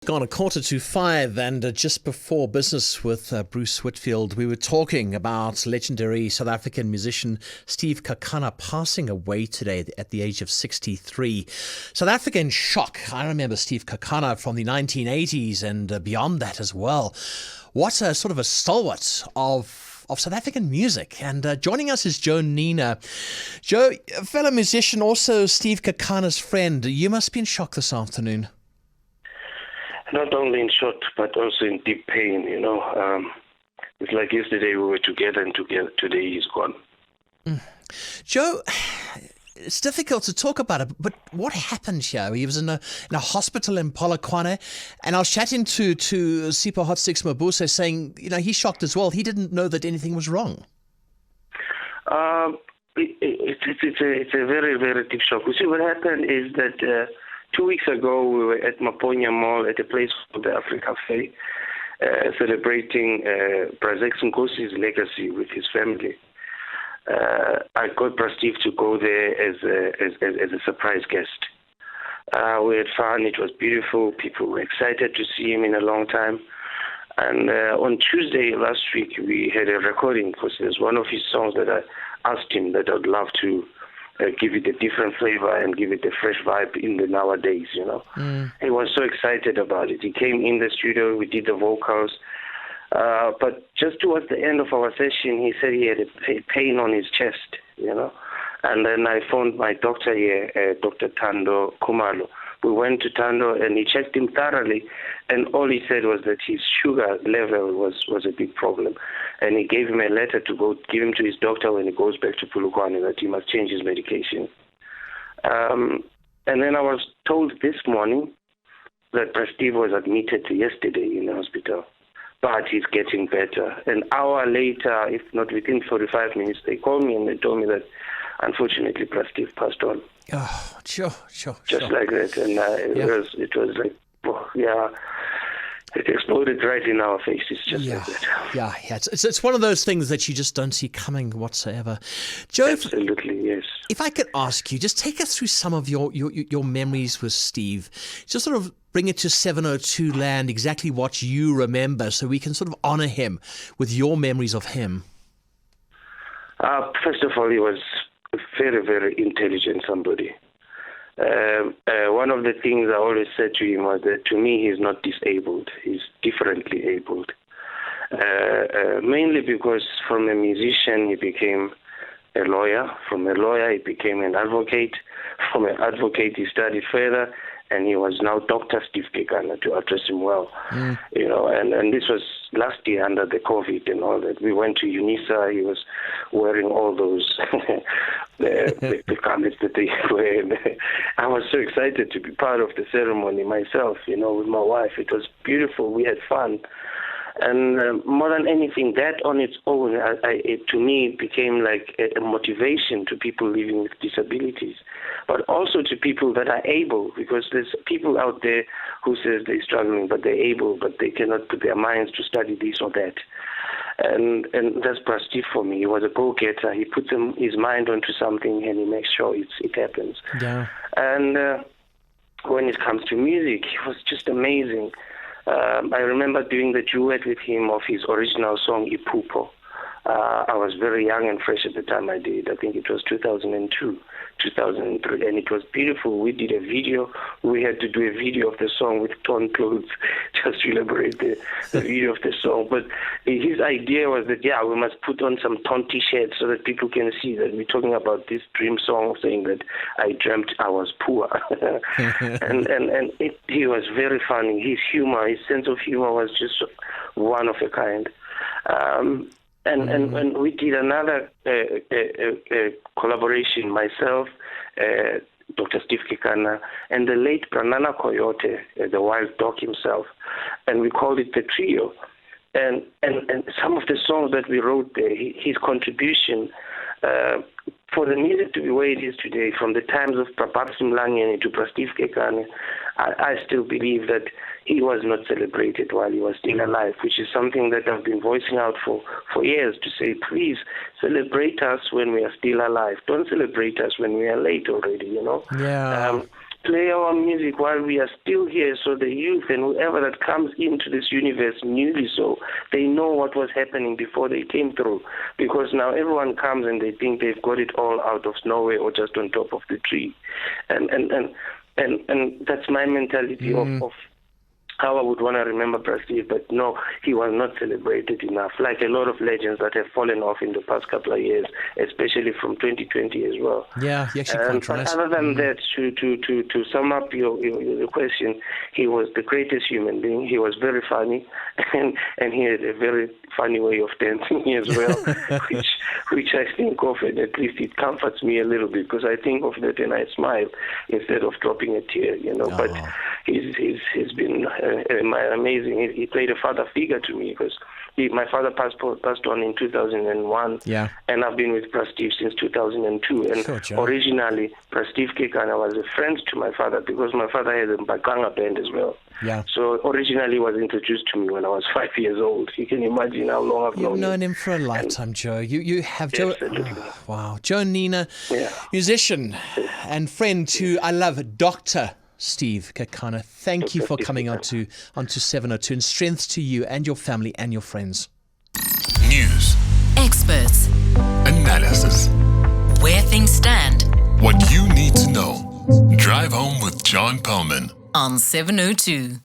Gone 4:45, and just before business with Bruce Whitfield, we were talking about legendary South African musician Steve Kekana passing away today at the age of 63. South Africa in shock. I remember Steve Kekana from the 1980s and beyond that as well. What a sort of a stalwart of South African music. And joining us is Joe Nina. Joe, a fellow musician, also Steve Kekana's friend. You must be in shock this afternoon. Not only in shock, but also in deep pain, It's like yesterday we were together, and today he's gone. Joe, it's difficult to talk about it, but what happened here? He was in a hospital in Polokwane, and I was chatting to Sipho Hot Six Mabuse saying, he's shocked as well. He didn't know that anything was wrong. It's a very, very deep shock. You see, what happened is that 2 weeks ago, we were at Maponya Mall at a place called the Africa Fair, celebrating Brazek Nkosi's legacy with his family. I got Steve to go there as a surprise guest. We had fun. It was beautiful. People were excited to see him in a long time. And on Tuesday last week, we had a recording because there's one of his songs that I asked him that I'd love to give it a different flavor and give it a fresh vibe in the nowadays, He was so excited about it. He came in the studio, we did the vocals, but just towards the end of our session, he said he had a pain on his chest, And then I phoned my doctor here, Dr. Tando Kumalo. We went to Tando and he checked him thoroughly, and all he said was that his sugar level was a big problem. And he gave him a letter to go give him to his doctor when he goes back to Polokwane that he must change his medication. And then I was told this morning that Steve was admitted yesterday in the hospital, but he's getting better. An hour later, if not within 45 minutes, they called me and they told me that unfortunately Steve passed on. Oh, sure. Just like that, and it was like, it exploded right in our faces, just like that. Yeah. It's one of those things that you just don't see coming whatsoever. Joe, absolutely, yes. If I could ask you, just take us through some of your memories with Steve. Just sort of bring it to 702 land, exactly what you remember, so we can sort of honor him with your memories of him. First of all, he was a very, very intelligent somebody. One of the things I always said to him was that to me he's not disabled, he's differently abled. Mainly because from a musician he became a lawyer, from a lawyer he became an advocate, from an advocate he studied further, and he was now Dr. Steve Kekana, to address him well. And this was last year under the COVID and all that. We went to UNISA, he was wearing all those the garments that they wear. And I was so excited to be part of the ceremony myself, with my wife. It was beautiful, we had fun. And more than anything, that on its own, it to me became like a motivation to people living with disabilities, but also to people that are able, because there's people out there who says they're struggling, but they're able, but they cannot put their minds to study this or that. And that's Steve for me. He was a go-getter. He puts his mind onto something and he makes sure it happens. Yeah. And when it comes to music, he was just amazing. I remember doing the duet with him of his original song, Ipupo. I was very young and fresh at the time I did. I think it was 2002, 2003, and it was beautiful. We did a video. We had to do a video of the song with torn clothes just to elaborate the video of the song. But his idea was that, we must put on some torn T-shirts so that people can see that we're talking about this dream song, saying that I dreamt I was poor. He was very funny. His humor, his sense of humor was just one of a kind. And we did another collaboration, myself, Dr. Steve Kekana, and the late Pranana Coyote, the wild dog himself, and we called it the trio. And some of the songs that we wrote there, his contribution for the music to be where it is today, from the times of Prabhat Simlangeni to Steve Kekana, I still believe that he was not celebrated while he was still alive, which is something that I've been voicing out for years, to say, please celebrate us when we are still alive. Don't celebrate us when we are late already, Yeah. play our music while we are still here, so the youth and whoever that comes into this universe newly so, they know what was happening before they came through. Because now everyone comes and they think they've got it all out of nowhere or just on top of the tree. And that's my mentality of how I would want to remember Steve, but no, he was not celebrated enough. Like a lot of legends that have fallen off in the past couple of years, especially from 2020 as well. Yeah, you're actually quite right. But other than that, to sum up your question, he was the greatest human being. He was very funny, and he had a very funny way of dancing as well, which I think of, and at least it comforts me a little bit, because I think of that and I smile instead of dropping a tear, But he's been amazing. He played a father figure to me, because my father passed on in 2001, and I've been with Steve since 2002. And originally, Steve Kekana was a friend to my father, because my father had a Bakanga band as well. Yeah. So originally was introduced to me when I was 5 years old. You can imagine how long I've known him. You've known him for a lifetime, Joe. You have, Joe. Absolutely. Oh, wow. Joe Nina, musician and friend to, I love, Dr. Steve Kekana. Thank you for coming onto 702, and strength to you and your family and your friends. News. Experts. Analysis. Where things stand. What you need to know. Drive home with John Perlman On 702.